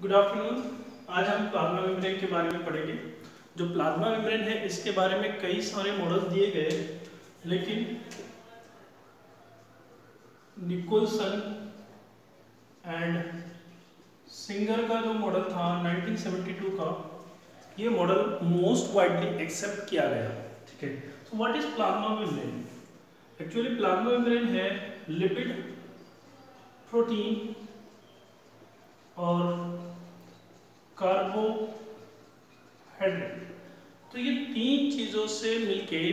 Good afternoon. आज हम plasma membrane के बारे में पढ़ेंगे। जो प्लाज्मा मेम्ब्रेन है इसके बारे में कई सारे मॉडल्स दिए गए, लेकिन निकोलसन एंड सिंगर का जो मॉडल था 1972 का, ये मॉडल मोस्ट वाइडली एक्सेप्ट किया गया। ठीक है, so what is plasma membrane? Actually plasma membrane है लिपिड, प्रोटीन और कार्बोहाइड्रेट। तो ये तीन चीजों से मिलके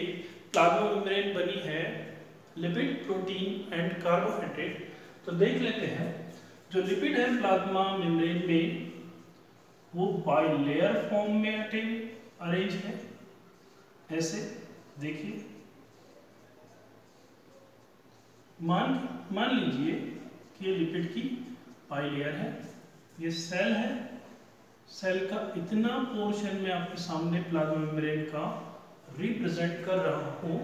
प्लाज्मा मेम्ब्रेन बनी है, लिपिड, प्रोटीन एंड कार्बोहाइड्रेट। तो देख लेते हैं, जो लिपिड है प्लाज्मा मेम्ब्रेन में वो बाइलेयर फॉर्म में अरेंज है। ऐसे देखिए, मान लीजिए कि ये लिपिड की बाइलेयर है, ये सेल है। सेल का इतना पोर्शन मैं आपके सामने प्लाज्मा मेम्ब्रेन का रिप्रेजेंट कर रहा हूं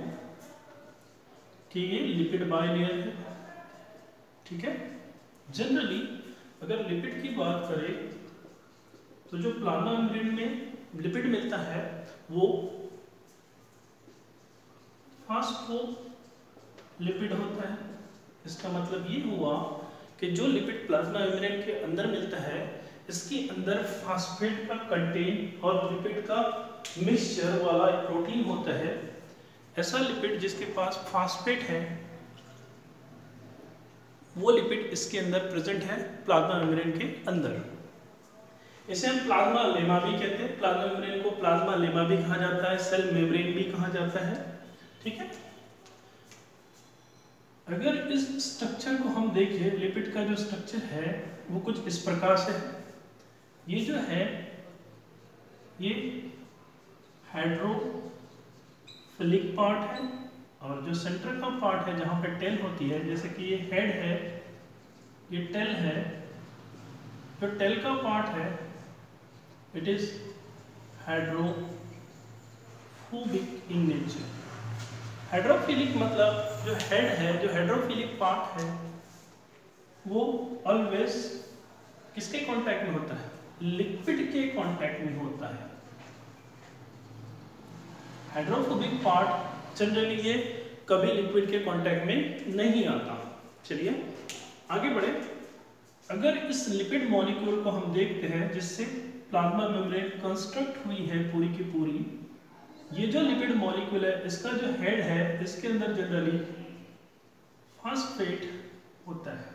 कि ये लिपिड बाइलेयर है। ठीक है, जनरली अगर लिपिड की बात करें तो जो प्लाज्मा मेम्ब्रेन में लिपिड मिलता है वो फास्फोलिपिड होता है। इसका मतलब ये हुआ कि जो लिपिड प्लाज्मा मेम्ब्रेन के अंदर मिलता है, इसके अंदर फास्फेट का कंटेन और लिपिड का मिक्सचर वाला एक प्रोटीन होता है। ऐसा लिपिड जिसके पास फास्फेट है, वो लिपिड इसके अंदर प्रेजेंट है प्लाज्मा मेम्ब्रेन के अंदर। इसे हम प्लाज्मा लेमा भी कहते हैं। प्लाज्मा मेम्ब्रेन को प्लाज्मा लेमा भी कहा जाता है, सेल मेम्ब्रेन भी कहा जाता है। ठीक है, अगर इस स्ट्रक्चर को हम देखें, लिपिड का जो स्ट्रक्चर है वो कुछ इस प्रकार से है। ये जो है ये हाइड्रोफिलिक पार्ट है, और जो सेंटर का पार्ट है जहां पे टेल होती है, जैसे कि ये हेड है, ये टेल है। जो टेल का पार्ट है it is hydrophobic in nature. Hydrophilic मतलब जो हेड है, जो हाइड्रोफिलिक पार्ट है, वो ऑलवेज किसके कांटेक्ट में होता है? लिक्विड के कांटेक्ट में होता है। हाइड्रोफोबिक पार्ट जनरली ये कभी लिक्विड के कांटेक्ट में नहीं आता। चलिए आगे बढ़े। अगर इस लिपिड मॉलिक्यूल को हम देखते हैं जिससे प्लाज्मा मेम्ब्रेन कंस्ट्रक्ट हुई है पूरी की पूरी, ये जो लिपिड मॉलिक्यूल है, इसका जो हेड है, इसके अंदर जनरली फास्फेट होता है।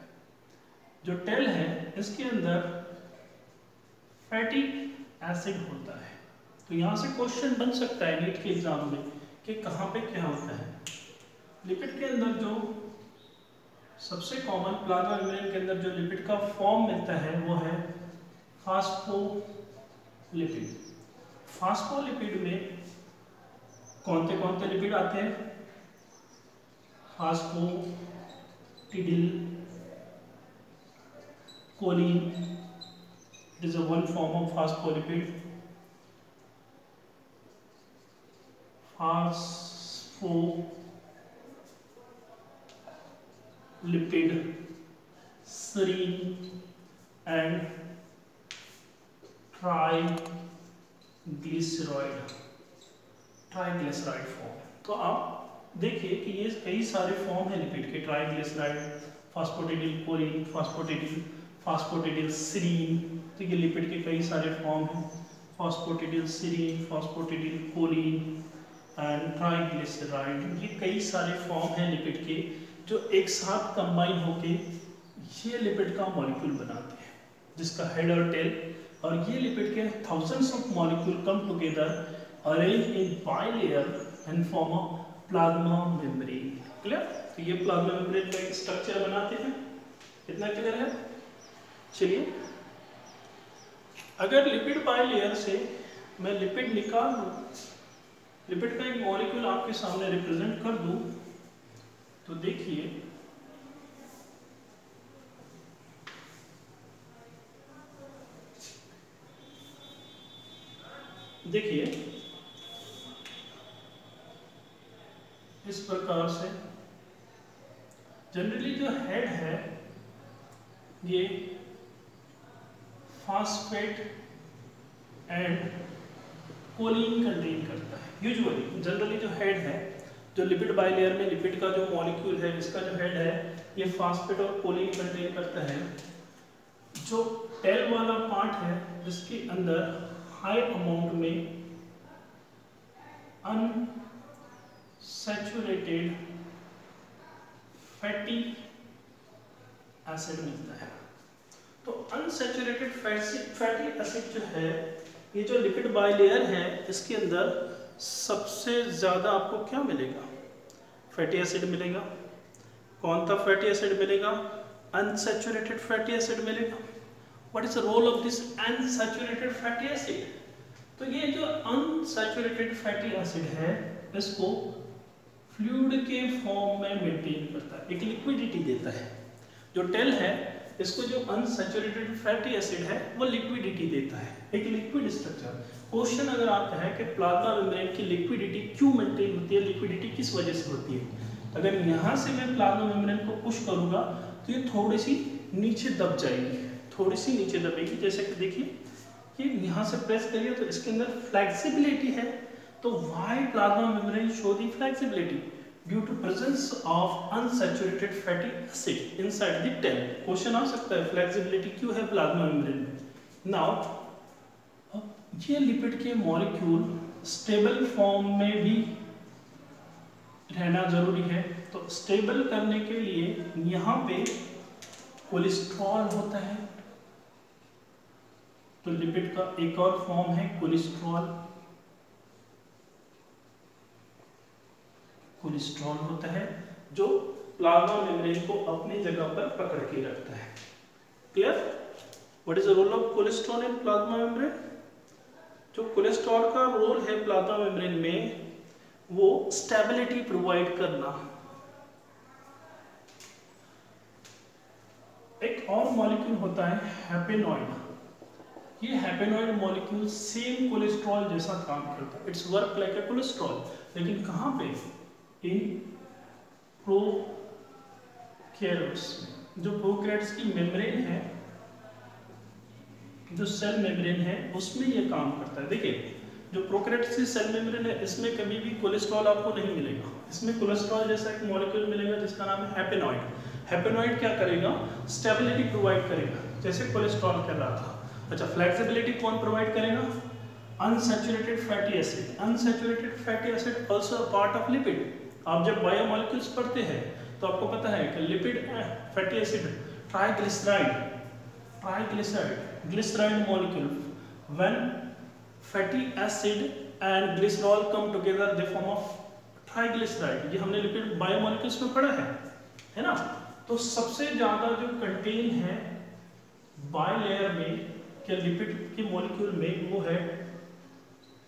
जो टेल है, इसके अंदर फैटी एसिड होता है। तो यहां से क्वेश्चन बन सकता है नीट के एग्जाम में कि कहां पे क्या होता है। लिपिड के अंदर जो सबसे कॉमन प्लाज्मा मेम्ब्रेन के अंदर जो लिपिड का फॉर्म मिलता है वो है फास्फोलिपिड। फास्फोलिपिड में कौन से लिपिड आते हैं? फास्फोटिडिल Colin, it is a one form of phospholipid. Phospholipid, serine and triglyceride form. तो आप देखिए कि ये कई सारे फॉर्म है लिपिड के। Triglyceride, phosphatidyl choline, phosphatidyl serine. तो ये लिपिड के कई सारे फॉर्म हैं। Phosphatidyl serine, phosphatidyl choline and triglyceride. ये कई सारे फॉर्म हैं लिपिड के जो एक साथ कंबाइन होके ये लिपिड का मॉलिक्यूल बनाते हैं, जिसका हेड और टेल। और ये लिपिड के thousands of molecule come together arrange in bilayer and form a plasma membrane. Clear? तो ये प्लाज्मा मेम्ब्रेन का एक स्ट्रक्चर बनाते हैं। कितना क्लियर है? चलिए, अगर लिपिड बाइलेयर से मैं लिपिड निकाल दूं, लिपिड का एक मॉलिक्यूल आपके सामने रिप्रेजेंट कर दूं, तो देखिए इस प्रकार से जनरली जो हेड है ये फास्फेट एंड कोलिन कंटेन करता है। यूजुअली जनरली जो हेड है, जो लिपिड बाइलेयर में लिपिड का जो मॉलिक्यूल है, इसका जो हेड है ये फास्फेट और कोलिन कंटेन करता है। जो टेल वाला पार्ट है जिसके अंदर हाई अमाउंट में अनसैचुरेटेड फैटी एसिड मिलता है। तो अनसैचुरेटेड फैटी एसिड जो है, ये जो लिपिड बाइलेयर है इसके अंदर सबसे ज्यादा आपको क्या मिलेगा? फैटी एसिड मिलेगा। कौन सा फैटी एसिड मिलेगा? अनसैचुरेटेड फैटी एसिड मिलेगा। What is the role of this unsaturated fatty acid? तो ये जो अनसैचुरेटेड फैटी एसिड है इसको फ्लूइड के फॉर्म में मेंटेन करता है, एक लिक्विडिटी देता है। जो टेल है इसको जो अनसैचुरेटेड फैटी एसिड है वो लिक्विडिटी देता है, एक लिक्विड स्ट्रक्चर। क्वेश्चन अगर आता है कि प्लाज्मा मेम्ब्रेन की लिक्विडिटी क्यों मेंटेन होती है, लिक्विडिटी किस वजह से होती है, अगर यहाँ से मैं प्लाज्मा मेम्ब्रेन को पुश करूंगा तो ये थोड़ी सी नीचे दब जाएगी, थोड़ी सी नीचे दबेगी। जैसे कि देखिए कि यहाँ से प्रेस करिए तो इसके अंदर फ्लेक्सिबिलिटी है। तो why plasma membrane show the flexibility? Due to presence of unsaturated fatty acid inside the tail. Question आ सकता है फ्लेक्सिबिलिटी क्यों है प्लाज्मा मेम्ब्रेन में। नाउ ये लिपिड के मॉलिक्यूल स्टेबल फॉर्म में भी रहना जरूरी है। तो स्टेबल करने के लिए यहाँ पे कोलेस्ट्रॉल होता है। तो लिपिड का एक और फॉर्म है कोलेस्ट्रॉल। कोलेस्ट्रॉल होता है जो प्लाज्मा मेम्ब्रेन को अपनी जगह पर पकड़ के रखता है। Clear? What is the role of cholesterol in plasma membrane? जो कोलेस्ट्रॉल का रोल है प्लाज्मा मेम्ब्रेन में वो स्टेबिलिटी प्रोवाइड करना। एक और मॉलिक्यूल होता है हैपेनॉइड। ये हैपेनॉइड मॉलिक्यूल सेम कोलेस्ट्रॉल जैसा काम करता है, it's work like a cholesterol, लेकिन कहाँ पे? इन प्रोकैरियोट्स में। जो प्रोकैरियोट्स की मेम्ब्रेन है, जो सेल मेम्ब्रेन है उसमें ये काम करता है। देखिए जो प्रोकैरियोट्स की सेल मेम्ब्रेन है इसमें कभी भी कोलेस्ट्रॉल आपको नहीं मिलेगा। इसमें कोलेस्ट्रॉल जैसा एक मॉलिक्यूल मिलेगा जिसका नाम है हैपेनॉइड। हैपेनॉइड क्या करेगा? स्टेबिलिटी प्रोवाइड करेगा जैसे कोलेस्ट्रॉल कर रहा था। अच्छा, फ्लेक्सिबिलिटी कौन प्रोवाइड करेगा? Unsaturated fatty acid. Unsaturated fatty acid also a part of lipid. आप जब बायोमोलिक्यूल्स पढ़ते हैं तो आपको पता है कि lipid fatty acid triglyceride molecule, when fatty acid and glycerol come together they form of triglyceride. ये हमने लिपिड बायोमोलिक्यूल्स में पढ़ा है ना? तो सबसे ज्यादा जो कंटेन है बाइलेयर में के लिपिड के मॉलिक्यूल में वो है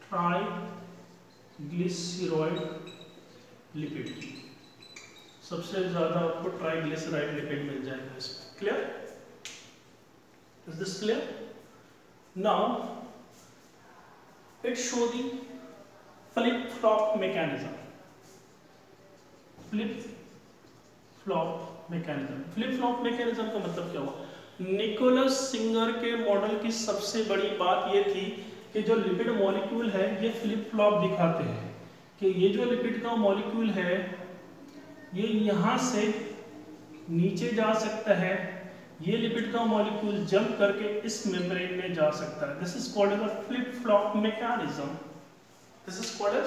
ट्राइग्लिसराइड लिपिड। सबसे ज्यादा आपको ट्राइग्लिसराइड लिपिड मिल जाएगा इसमें। Clear? Is this clear? Now it show the flip flop mechanism. Flip flop mechanism का मतलब क्या हुआ? निकोलस सिंगर के मॉडल की सबसे बड़ी बात ये थी कि जो लिपिड मॉलिक्यूल है ये फ्लिप फ्लॉप दिखाते हैं कि ये जो लिपिड का मॉलिक्यूल है ये यहाँ से नीचे जा सकता है, ये लिपिड का मॉलिक्यूल जंप करके इस मेम्ब्रेन में जा सकता है। This is called as flip flop mechanism. This is called as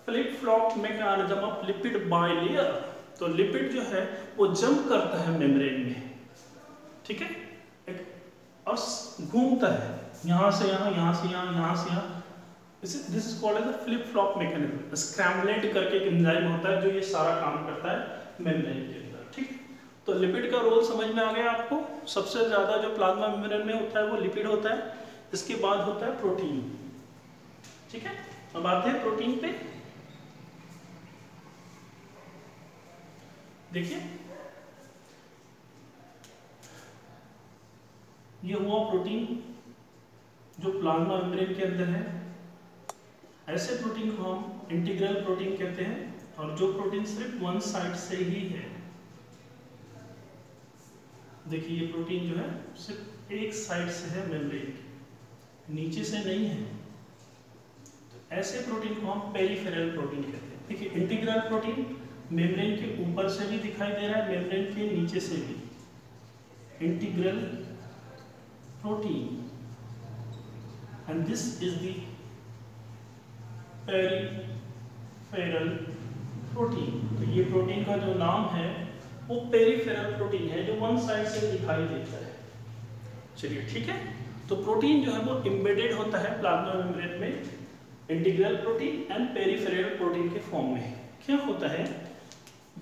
flip flop mechanism of lipid bilayer. तो लिपिड जो है वो जंप करता है मेम्ब्रेन में, ठीक है, और घूमता है यहाँ से यहाँ, यहाँ से यहाँ, यहाँ से यहाँ। This is called as flip flop mechanism. Scramblase करके एक एंजाइम होता है जो ये सारा काम करता है मेम्ब्रेन के अंदर, ठीक है। तो लिपिड का रोल समझ में आ गया आपको। सबसे ज्यादा जो प्लाज्मा मेम्ब्रेन में होता है वो लिपिड होता है, इसके बाद होता है प्रोटीन, ठीक है। अब आते हैं प्रोटीन पे। देखिए ये हुआ प्रोटीन जो प्लाज्मा मेम्ब्रेन के अंदर है। ऐसे प्रोटीन को हम इंटीग्रल प्रोटीन कहते हैं, और जो प्रोटीन सिर्फ वन साइड से ही है देखिए ये प्रोटीन जो है सिर्फ एक साइड से है मेम्ब्रेन की, नीचे से नहीं है। तो ऐसे प्रोटीन को हम पेरिफेरल प्रोटीन कहते हैं। देखिए इंटीग्रल प्रोटीन मेम्ब्रेन के ऊपर से भी दिखाई दे रहा है, मेम्ब्रेन के नीचे से भी। Integral protein and this is the peripheral protein. तो ये प्रोटीन का जो नाम है वो पेरिफेरल प्रोटीन है, जो वन साइड से दिखाई देता है। चलिए ठीक है, तो प्रोटीन जो है वो एम्बेडेड होता है प्लाज्मा मेम्ब्रेन में integral protein and peripheral protein के फॉर्म में। क्या होता है,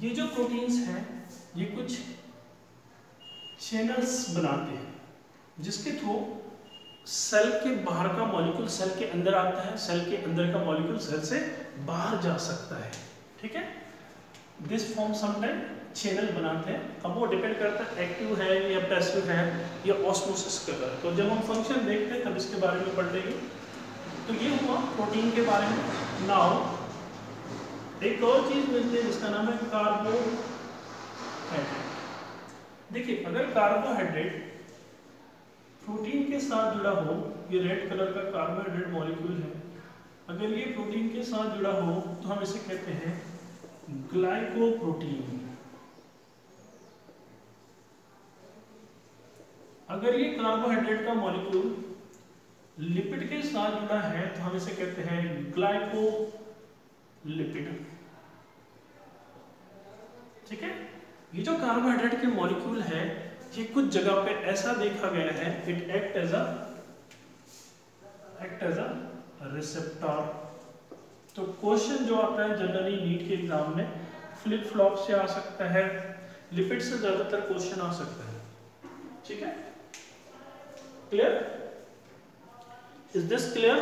ये जो प्रोटीन्स हैं ये कुछ चैनल्स बनाते हैं जिसके थ्रू सेल के बाहर का मॉलिक्यूल सेल के अंदर आता है, सेल के अंदर का मॉलिक्यूल सेल से बाहर जा सकता है। ठीक है, दिस फॉर्म समटाइम चैनल बनाते हैं। अब वो डिपेंड करता है एक्टिव है या पैसिव है या ऑस्मोसिस कर रहा है। तो जब हम फंक्शन देखते हैं तब इसके बारे में पढ़ लेंगे। तो ये हुआ प्रोटीन के बारे में। नाउ एक और चीज मिलती है जिसका नाम है कार्बोहाइड्रेट। देखिए अगर कार्बोहाइड्रेट प्रोटीन के साथ जुड़ा हो, ये रेड कलर का कार्बोहाइड्रेट मॉलिक्यूल है, अगर ये प्रोटीन के साथ जुड़ा हो तो हम इसे कहते हैं ग्लाइकोप्रोटीन। अगर ये कार्बोहाइड्रेट का मॉलिक्यूल लिपिड के साथ जुड़ा है तो हम इसे कहते हैं ग्लाइकोलिपिड। ठीक है, ये जो कार्बोहाइड्रेट के मॉलिक्यूल है ये कुछ जगह पे ऐसा देखा गया है, it act as a receptor. तो क्वेश्चन जो आता है जनरली नीट के एग्जाम में फ्लिप फ्लॉप से आ सकता है, लिपिड से ज्यादातर क्वेश्चन आ सकता है। ठीक है, clear? Is this clear?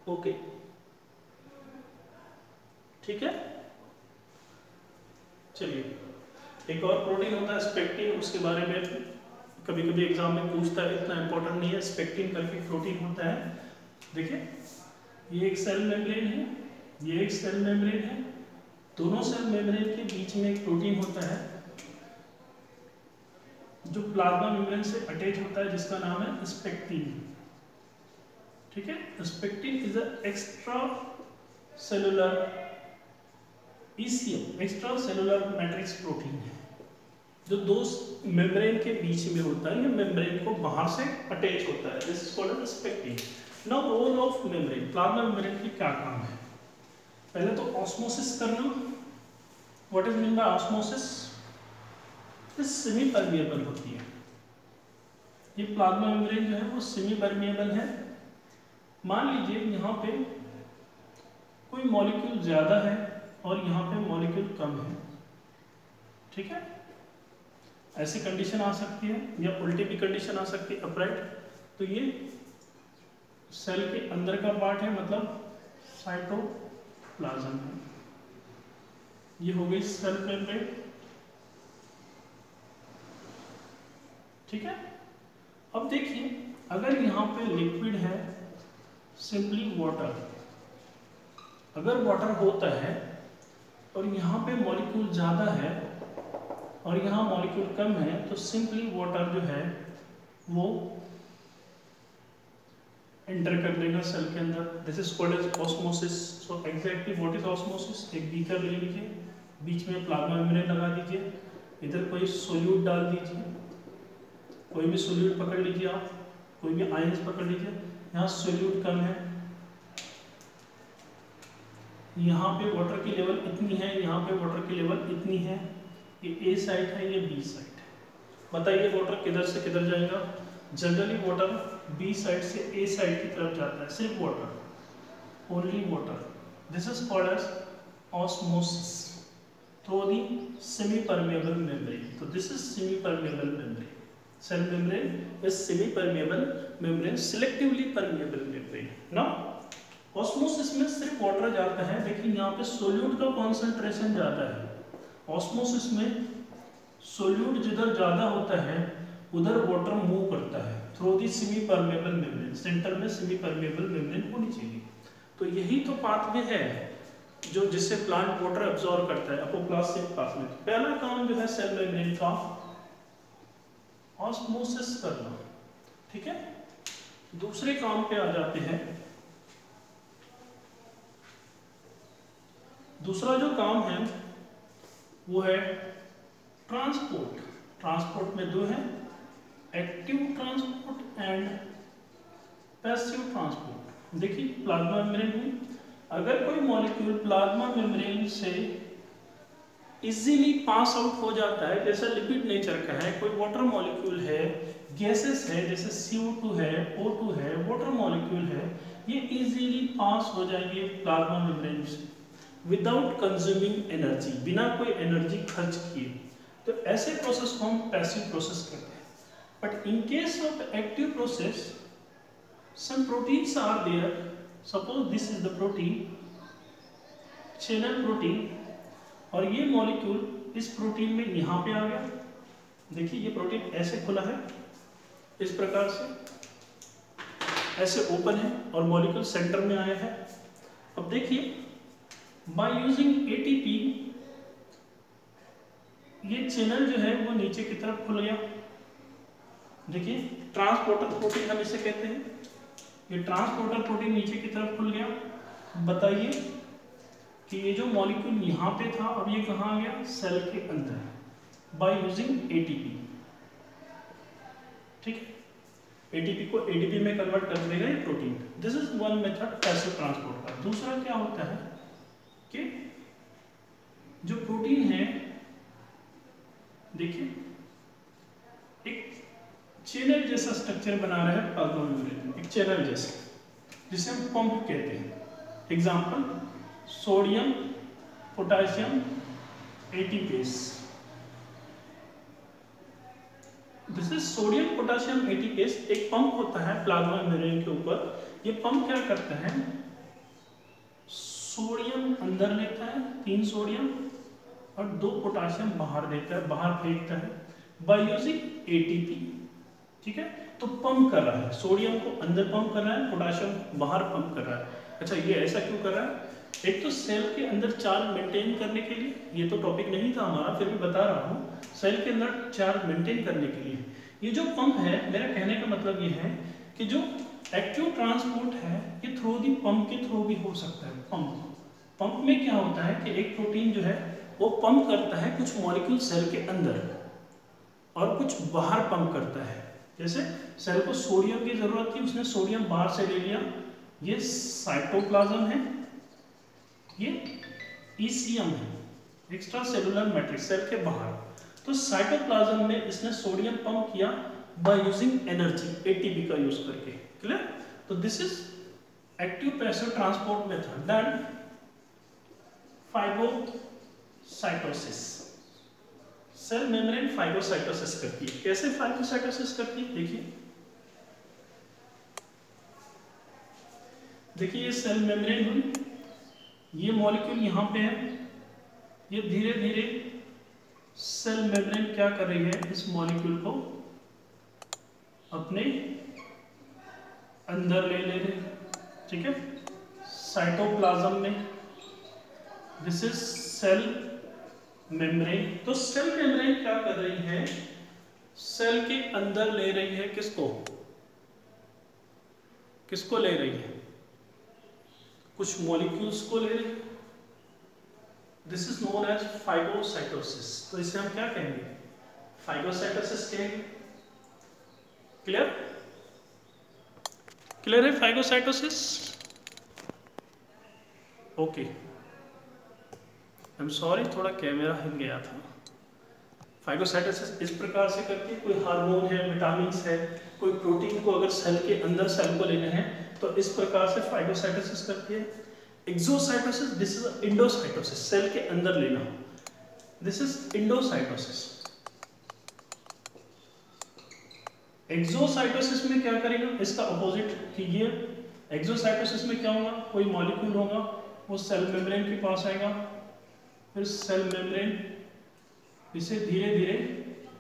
Okay, ठीक है। चलिए एक और प्रोटीन होता है स्पेक्टिन, उसके बारे में कभी कभी एग्जाम में पूछता है, इतना इंपॉर्टेंट नहीं है। स्पेक्टिन करके प्रोटीन होता है। देखिए ये एक सेल मेम्ब्रेन है, ये एक सेल मेम्ब्रेन है, दोनों सेल मेम्ब्रेन के बीच में एक प्रोटीन होता है जो प्लाज्मा मेम्ब्रेन से अटैच होता है जिसका नाम है स्पेक्टिन। ठीक है, spectrin is a extra cellular ECM, extra cellular matrix protein है जो दो मेम्ब्रेन के बीच में होता है, या मेम्ब्रेन को बाहर से अटैच होता है। This is called as spectrin. Now role of membrane, plasma membrane की क्या काम है? पहले तो ऑस्मोसिस करना। What is mean by osmosis? ये सेमी परमिएबल होती है। ये प्लाज्मा मेम्ब्रेन जो है वो सेमी परमिएबल है। मान लीजिए यहाँ पे कोई मॉलिक्यूल ज्यादा है और यहाँ पे मॉलिक्यूल कम है। ठीक है, ऐसी कंडीशन आ सकती है या उल्टी भी कंडीशन आ सकती है, अपराइट। तो ये सेल के अंदर का पार्ट है, मतलब साइटोप्लाज्म है। ये हो गई सेल मेम्ब्रेन। ठीक है, अब देखिए अगर यहाँ पे लिक्विड है, सिंपली वाटर, अगर वाटर होता है और यहाँ पे मॉलिक्यूल ज़्यादा है और यहाँ मॉलिक्यूल कम है, तो सिंपली वाटर जो है वो एंटर कर लेगा सेल के अंदर। This is called as osmosis. So exactly what is osmosis? एक बीकर ले लीजिए, बीच में प्लाज्मा मेम्ब्रेन लगा दीजिए, इधर कोई सोल्यूट डाल दीजिए, कोई भी सोल्यूट पकड़ लीजिए आप, कोई भी आयंस पकड़ लीजिए। यहाँ सोल्यूट कम है, यहाँ पे वाटर की लेवल इतनी है, यहाँ पे वाटर की लेवल इतनी है। ये ए साइड है, ये बी साइड है। बताइए वाटर किधर से किधर जाएगा? जनरली वाटर बी साइड से ए साइड की तरफ जाता है, सिर्फ water, only water. This is called as osmosis through the semi permeable membrane. तो this is semi permeable membrane. Cell membrane is semi permeable membrane, selectively permeable membrane. Now osmosis में सिर्फ water जाता है, लेकिन यहाँ पे सोल्यूट का concentration ज़्यादा है। ऑस्मोसिस में सोल्यूट जिधर ज़्यादा होता है उधर वाटर मूव करता है through the semi permeable membrane. Centre में सेमी परमेबल मेम्ब्रेन होनी चाहिए। तो यही तो पाथवे है जो जिससे प्लांट वाटर एब्जॉर्ब करता है। अपोप्लास्ट से पाथवे। पहला काम जो है सेल मेम्ब्रेन का ऑस्मोसिस करना। ठीक है, दूसरे काम पे आ जाते हैं। दूसरा जो काम है वो है ट्रांसपोर्ट। ट्रांसपोर्ट में दो है, active transport and passive transport. देखिए प्लाज्मा मेम्ब्रेन में अगर कोई मॉलिक्यूल प्लाज्मा मेम्ब्रेन से इजीली पास आउट हो जाता है, जैसे लिपिड नेचर का है, कोई वाटर मॉलिक्यूल है, गैसेस है जैसे CO2 है, O2 है, वाटर मॉलिक्यूल है, ये इजीली पास हो जाएंगे प्लाज्मा मेम्ब्रेन से विदाउट कंज्यूमिंग एनर्जी, बिना कोई एनर्जी खर्च किए। तो ऐसे प्रोसेस को हम पैसिव प्रोसेस कहते हैं। But in case of active process some proteins are there. Suppose this is the protein, channel protein, और ये मॉलिक्यूल इस प्रोटीन में यहाँ पे आ गया। देखिए ये प्रोटीन ऐसे खुला है, इस प्रकार से ऐसे ओपन है और मॉलिक्यूल सेंटर में आया है। अब देखिए बाय यूजिंग ATP ये चैनल जो है वो नीचे की तरफ खुल गया। देखिए ट्रांसपोर्टर प्रोटीन हम इसे कहते हैं। ये ट्रांसपोर्टर प्रोटीन नीचे की तरफ खुल गया। बताइए कि ये जो मॉलिक्यूल यहाँ पे था अब ये कहाँ आ गया, सेल के अंदर बाय यूजिंग ATP। ठीक है, ATP को ADP में कन्वर्ट कर देगा ये protein. This is one method passive transport का। दूसरा क्या होता है कि जो प्रोटीन है, देखिए एक चैनल जैसा स्ट्रक्चर बना रहा है प्लाज्मा मेम्ब्रेन में, एक चैनल जैसा जिसे हम पंप कहते हैं। Example sodium potassium ATPase. This is sodium potassium ATPase. एक पंप होता है प्लाज्मा मेम्ब्रेन के ऊपर। ये पंप क्या करता है, सोडियम अंदर लेता है 3 सोडियम और 2 पोटेशियम बाहर देता है, बाहर फेंकता है बाय यूजिंग ATP। ठीक है, तो पंप कर रहा है, सोडियम को अंदर पंप कर रहा है, पोटेशियम बाहर पंप कर रहा है। अच्छा ये ऐसा क्यों कर रहा है, एक तो सेल के अंदर चार्ज मेंटेन करने के लिए, ये तो टॉपिक नहीं था हमारा फिर भी बता रहा हूँ, सेल के अंदर चार्ज मेंटेन करने के लिए ये जो पंप है, मेरा कहने का मतलब ये है कि जो एक्टिव ट्रांसपोर्ट है ये थ्रू दी पंप के थ्रू भी हो सकता है। पंप में क्या होता है कि एक प्रोटीन जो है वो पंप करता है कुछ मॉलिक्यूल सेल के अंदर और कुछ बाहर पंप करता है। जैसे सेल को सोडियम की जरूरत थी, उसने सोडियम बाहर से ले लिया। ये साइटोप्लाज्म है, ये ECM है, एक्स्ट्रा सेलुलर मैट्रिक्स, सेल के बाहर। तो साइटोप्लाज्म में इसने सोडियम पंप किया बाय यूजिंग एनर्जी, ATP का यूज करके। क्लियर? तो this is active passive transport method. Then phagocytosis. Cell membrane phagocytosis करती है। कैसे फाइगोसाइटोसिस करती है, देखिए ये सेल मेम्ब्रेन हुई, ये मॉलिक्यूल यहाँ पे है, ये धीरे धीरे सेल मेम्ब्रेन क्या कर रही है, इस मॉलिक्यूल को अपने अंदर ले रही। ठीक है, साइटोप्लाज्म में। This is cell membrane. तो सेल मेम्ब्रेन क्या कर रही है, सेल के अंदर ले रही है किसको, किसको ले रही है, कुछ मॉलिक्यूल्स को ले रही है। This is known as phagocytosis. तो इसे हम क्या कहेंगे, फाइगोसाइटोसिस कहेंगे। क्लियर? क्लियर है phagocytosis? Okay, I am sorry थोड़ा कैमरा हिल गया था। फाइगोसाइटोसिस इस प्रकार से करती है, कोई हार्मोन है, विटामिन्स है, कोई प्रोटीन को अगर सेल के अंदर सेल को लेने हैं तो इस प्रकार से फाइगोसाइटोसिस करती है। Exocytosis, this is endocytosis, cell के अंदर लेना, दिस इज इंडोसाइटोसिस। एक्सोसाइटोसिस में क्या करेगा, इसका अपोजिट कि ये एक्सोसाइटोसिस में क्या होगा, कोई मॉलिक्यूल होगा वो सेल मेम्ब्रेन के पास आएगा, फिर सेल मेम्ब्रेन इसे धीरे धीरे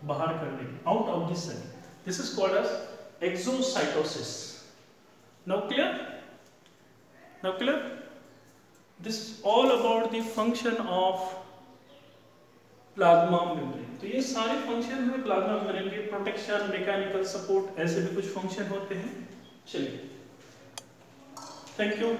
बाहर कर देगी, out of this cell. This is called as exocytosis. Now clear? Now clear? This is all about the function of plasma membrane. तो ये सारे फंक्शन है प्लाज्मा मेम्ब्रेन के, प्रोटेक्शन, मैकेनिकल सपोर्ट, ऐसे भी कुछ फंक्शन होते हैं। चलिए, थैंक यू।